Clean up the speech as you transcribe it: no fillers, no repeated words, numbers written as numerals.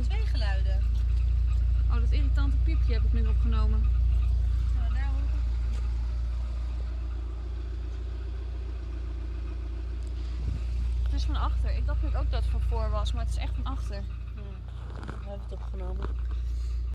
zijn twee geluiden. Oh, dat irritante piepje heb ik nu opgenomen. Nou, daar hoor ik. Het is van achter. Ik dacht net ook dat het van voor was, maar het is echt van achter. We hebben het opgenomen.